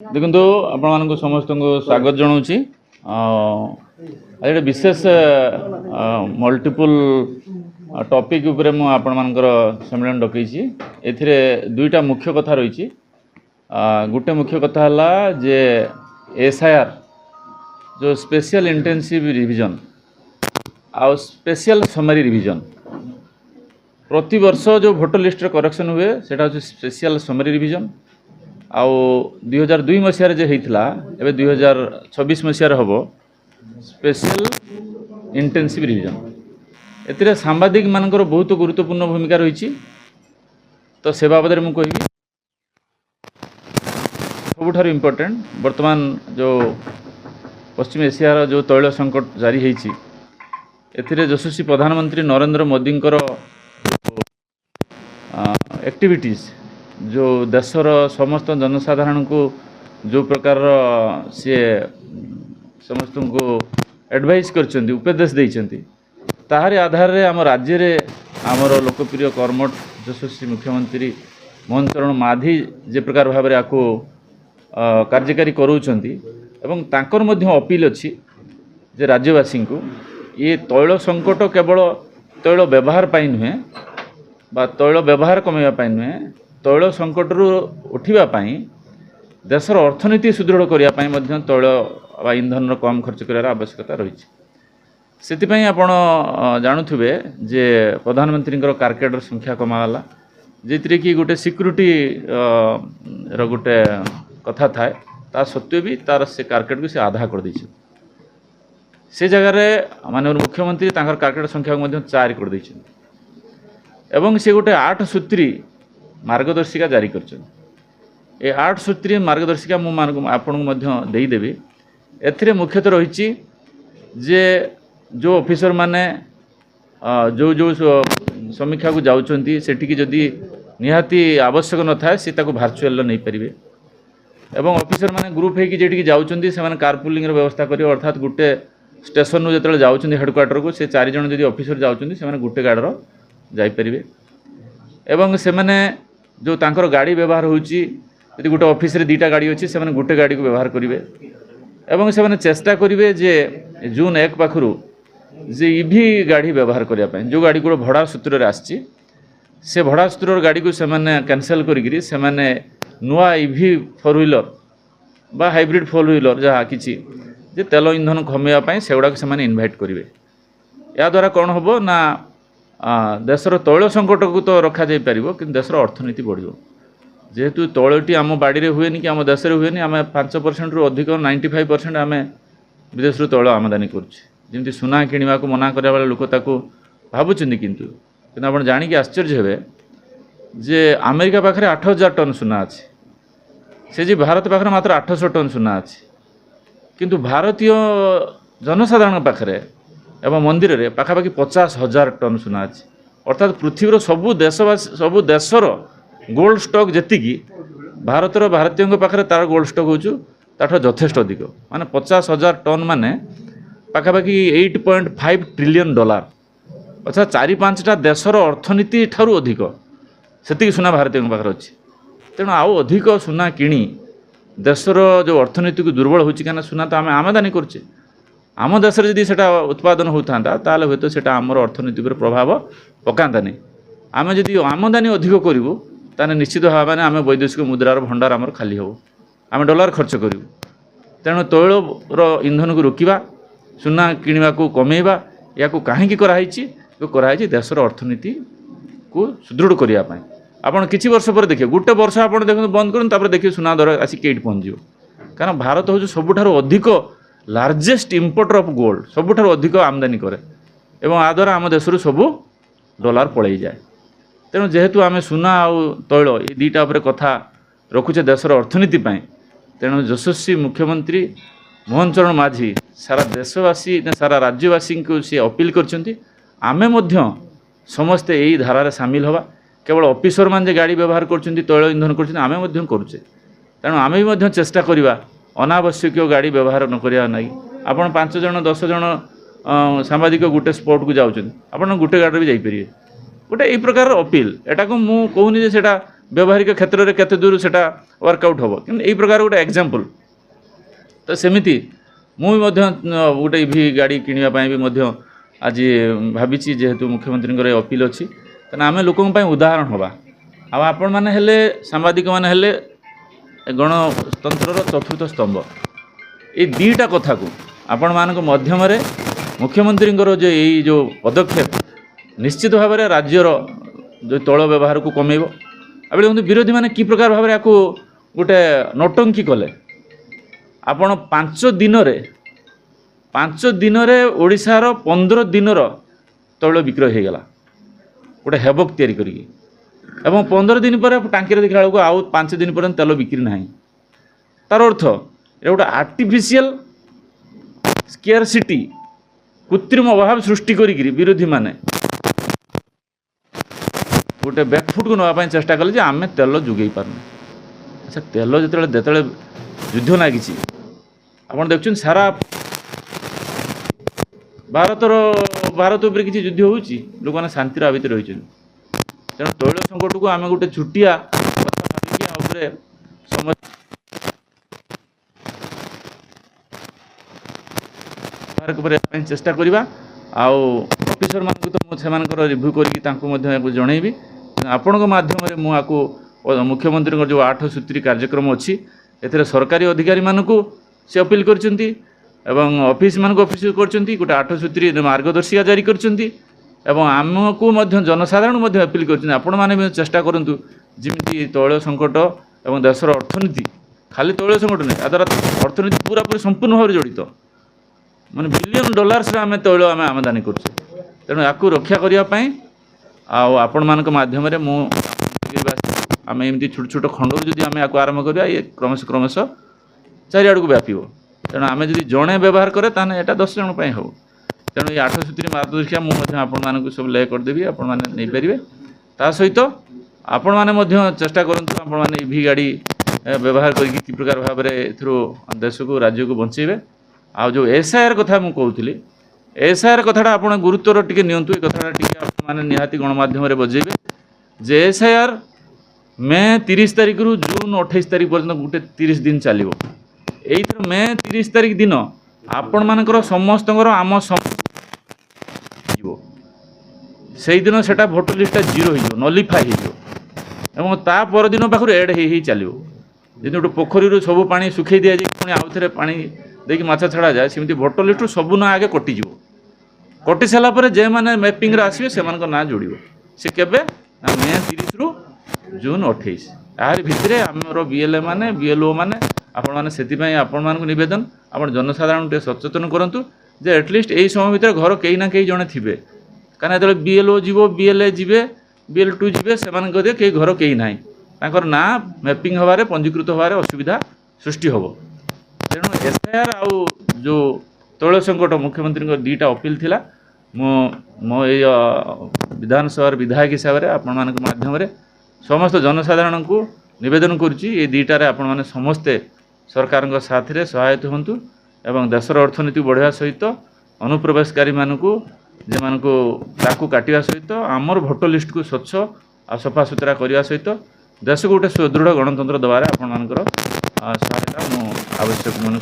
ଦେଖନ୍ତୁ ଆପଣମାନଙ୍କୁ ସମସ୍ତଙ୍କୁ ସ୍ୱାଗତ ଜଣାଉଛି। ଆଜି ବିଶେଷ ମଲ୍ଟିପୁଲ ଟପିକ୍ ଉପରେ ମୁଁ ଆପଣମାନଙ୍କର ସମ୍ମିଳନୀ ଡକେଇଛି। ଏଥିରେ ଦୁଇଟା ମୁଖ୍ୟ କଥା ରହିଛି। ଗୋଟେ ମୁଖ୍ୟ କଥା ହେଲା ଯେ ଏସ୍ଆଇଆର୍ जो स्पेशल इंटेंसिव रिविजन आउ स्पेशल समरी रिविजन प्रति वर्ष जो भोटर लिस्ट करेक्शन हुए सेटा हूँ स्पेशल समरी रिविजन आउ 2002 मसीह जे होता एवं 2026 मसीह हम स्पेशल इंटेंसिव रिविजन ए सांबादिक मानकर बहुत गुरुत्वपूर्ण भूमिका रही। तो से बाबद में कहि सबुठ इम्पोर्टेंट वर्तमान जो पश्चिम एशियार जो तैल संकट जारी होती यशस्वी प्रधानमंत्री नरेंद्र मोदी एक्टिविटीज जो देशर समस्त जनसाधारण को जो प्रकार सी समस्त को एडवाइस कर उपदेश देते ताहारी आधार रे आम राज्य रे आमर लोकप्रिय कर्मठ यशस्वी मुख्यमंत्री मोहन चरण माझी जे प्रकार भाव आपको कार्यकारी करूछंती एवं तांकर मध्य अपील अच्छी जे राज्यवासी को ये तैल संकट केवल तैल व्यवहार पाई नुहे बा तैल व्यवहार कमाइबा नुहे तैल संकट रु उठिबा पाई देशर अर्थनीति सुदृढ़ करने तैल बा इंधन कम खर्च करार आवश्यकता रही। से आपण जानुवे जे प्रधानमंत्री कार्केडर संख्या कमागला जे कि गोटे सिक्यूरीटी गोटे कथा थाए ता सत्वे भी तार से कार्केट को से आधा कर दी से जगार माननीय मुख्यमंत्री कार्केट संख्या को 4 कर दी एवं से गोटे 8 सूत्री मार्गदर्शिका जारी कर 8 सूत्री मार्गदर्शिका मुझे एथिरे मुख्यतः रही जे जो ऑफिसर माने जो जो समीक्षा को जाउछंती सेठी जदि निहाती आवश्यक न थाए से भार्चुअल नहीं पारे एवं ऑफिसर माने ग्रुप होगी जेठी जाउछंती से माने कारपुलिंग व्यवस्था करियो अर्थात गोटे स्टेशन नु जतले जाउछंती हेडक्वार्टर को से 4 जन जदि ऑफिसर जाउछंती से माने गोटे गाड़ी जाई परिबे एवं से माने जो तांकर गाड़ी व्यवहार होउची यदि गोटे ऑफिस रे 2टा गाड़ी अछि से माने गोटे गाड़ी को व्यवहार करिवे एवं से माने चेष्टा करिवे जे जून 1 पाखरु जे ईवी गाड़ी व्यवहार करिया पय जो गाड़ी को भड़ा सूत्र रे आछि से भड़ा सूत्र गाड़ी को से माने कैंसिल करिगिरी से माने नुआ ईवी 4 व्हीलर बा हाइब्रिड 4 व्हीलर जहाँ किसी जे तेल इंधन कमाइबा से गुड़ाक से इनभाइट करेंगे या द्वारा कौन हम ना देशर तैल संकट को तो रखा जाई परिबो कि देशर अर्थनीति बढ़िबो जेहेतु तैलटी आम बाड़ी रे हुएनी कि आम देश रे हुएनी आम 5% रु अधिक 95% आम विदेश तैल आमदानी करुचे सुना किणवा को मना करा वाला लोक ताको भावुचंदी किंतु आप जानिक आश्चर्य हेबे जे अमेरिका पाखरे 8000 टन सुना अच्छी से जी भारत पाखरे मात्र 800 टन सुना अच्छी किंतु भारतीय जनसाधारण पाखरे एवं मंदिर रे पाखापाखि 50,000 टन सुना अच्छी अर्थात पृथ्वीर सबू देशर गोल्ड स्टॉक जेतिकी भारतर भारतीय पाखरे तार गोल्ड स्टॉक होचु ताठो यथेष्ट अधिक माने 50,000 टन माने पाखापाखि $8.5 ट्रिलियन अर्थात 4-5टा देशर अर्थनीति ठारू अधिक से सुना भारतीय पाखे अच्छी तेणु आउ अधिक सुना किणी देशर जो अर्थनीति को दुर्बल होची क्या सुना तो आम आमदानी करछे आम देश में जब उत्पादन होता ताल हे तो आमर अर्थनीति पर प्रभाव पकातानी आम जदि आमदानी अधिक करूँ ताने निश्चित भाव में आम वैदेशिक मुद्रार भंडार आमर खाली हो आम डॉलर खर्च करूँ तेणु तैलर इंधन को रोकवा सुना किणवा को कमेवा या कहीं कराई देशर अर्थनीति को सुदृढ़ करने आपड़ किसी वर्ष पर देखिए गोटे वर्ष आप देखो बंद कर देखिए सुना दर आसिक पहुँच कारण भारत हूँ सबुठ अधिक लार्जेस्ट इंपोर्टर ऑफ गोल्ड सबुठ अधिक आमदानी करे एवं आ द्वारा आम देश सबू डॉलर पलि जाए तेणु जेहेतु आम सुना आउ तैल ये दुईटा कथा रखुचे देशर अर्थनीति तेणु यशस्वी मुख्यमंत्री मोहन चरण माझी सारा देशवासी सारा राज्यवासी को सी अपील करछंती आमे मध्य समस्ते यही धारा सामिल हवा केवल ऑफिसर मान गाड़ी व्यवहार करछंती तैल इंधन करछंती आमे मध्य करुचे तेणु आमे भी मध्य चेष्टा करिबा अनावश्यक गाड़ी व्यवहार न करिया नाही आपण 5 जन 10 जन सांबादिक गोटे स्पॉट को जाउछन आपण गोटे गाड़ी भी जाई परिए गोटे यही प्रकार अपील एटा को मु कहूनी जे सेटा व्यावहारिक क्षेत्र में केते दूर सेटा वर्कआउट हम कि यही प्रकार गोटे एग्जांपल तो सेमिति मुझे गोटे ईवी गाड़ी किणवाई भी आज भावी जेहेतु मुख्यमंत्री अपील अच्छी तेना आम लोक उदाहरण हवा आपण मैंने हेले सांबादिक मैंने हेले गणतंत्र चतुर्थ स्तंभ ये दीटा कथा को आपण मान मध्यम मुख्यमंत्री जो पदक्षेप निश्चित भाव में राज्यर जो तैल व्यवहार को कमेब अब देखो विरोधी मैंने कि प्रकार भाव में गोटे नौटंकी कले आपण 5 दिन ओडिशार 15 दिन तैल विक्रय हो गला गोटे हेबक तैयारी करिकी एवं 15 दिन पर टांकी देखा बेलू आउ 5 दिन पर तेल बिक्री ना तार अर्थ ये गोटे आर्टिफिशियल स्केयरसिटी कृत्रिम अभाव सृष्टि करी विरोधी माने गोटे बैकफुट को नापी चेष्टा कले आम तेल जोगे पारना अच्छा तेल जो युद्ध लगी आप देखुं सारा भारत उपर किसी युद्ध हो लोक मैंने शांति भितर रही तेणु तैल संकट को आम गोटे छुटिया कथा भाविकी चेष्टा करवा ऑफिसर मान तो से रिव्यू करके जनईबी आपण मध्यम मुझे मुख्यमंत्री जो 8 सूत्री कार्यक्रम अच्छी ए सरकारी अधिकारी मानक से अपील करछंती एवं ऑफिस मानक ऑफिस करछंती गोटे 8 सूत्री मार्गदर्शिका जारी करछंती एवं आमको जनसाधारण अपील करछंती आपण माने चेष्टा करंतु जिमिति तैल संकट एवं देशर अर्थनीति खाली तैल संकट नहीं आ द्वारा अर्थनीति पूरा पूरी संपूर्ण भाव जड़ित माने $बिलियन रे आम तैल आम आमदानी कर तेणु या रक्षा करने आपण मान मध्यम आम एमती छोट छोट खंड जदि आम या आरंभ करा ये क्रमश चारिआड़ को व्यापीब तेणु आम जब जड़े व्यवहार करे ताने यहाँ 10 जन हो तेणु ये 8 सूत्री मार्गदर्शिका मुझे आपण मानक सब ले करदेवी आपण मैंने नहीं पारे ता सहित आपण मैंने चेष्टा करूँ आपण मैंने ईवी गाड़ी व्यवहार करी प्रकार भाव में देश को राज्य को बचेबे आ जो SIR कथा मुझे कहूली SIR कथाटा आप गुरुत्वर टी नियंतु ये कथाटा टी मैंने निहाती गणमाध्यम बजेबे जे SIR मे 30 तारिख रु जून 28 तारिख पर्यटन गोटे 30 दिन चलो यही मे 30 तारिख दिन आपण मानकर समस्त आम से दिन से भोटर लिस्टा जीरो हो नलिफाई हो ता पर दिन पाखर एड हो चलो जब गोटे पोखरी सब पा सुखे दि जाए पुणी आउ थे पा देखिए माछ छड़ा जाए सेमती भोटर लिस्ट सब ना आगे कटिज कटि सारापर जे मैंने मैपिंग आसवे से ना जोड़ से केबे मे 30 रु जून 28 यार भितर आमर BLA माने BLO माने आपण मैंने से आपण मान नवेदन आप जनसाधारण सचेतन करूँ जे एटलिस्ट यही समय भितर घर कहीं ना कहीं जड़े थे कहीं जो BLO जीव BLA जीवे BL2 जीवे से कहीं घर कहीं ना ना मैपिंग हबारे पंजीकृत हबारे असुविधा सृष्टि हम तेणु SIR आउ जो तैल संकट मुख्यमंत्री 2टा अपील थिला मो विधानसभा विधायक हिसाब से आपण मान माध्यम समस्त जनसाधारण को निवेदन करुच्ची ये 2टारे आपण मैंने समस्ते सरकार साथ में सहायता हूँ एवं देशर अर्थनीति बढ़ावा सहित अनुप्रवेशकारी मानक जे मानक काटिया सहित आमर भोटर लिस्ट को स्वच्छ आ सफा सुतरा करने सहित देश को गोटे सुदृढ़ गणतंत्र देवार आपण मानकर सहायता आवश्यक मन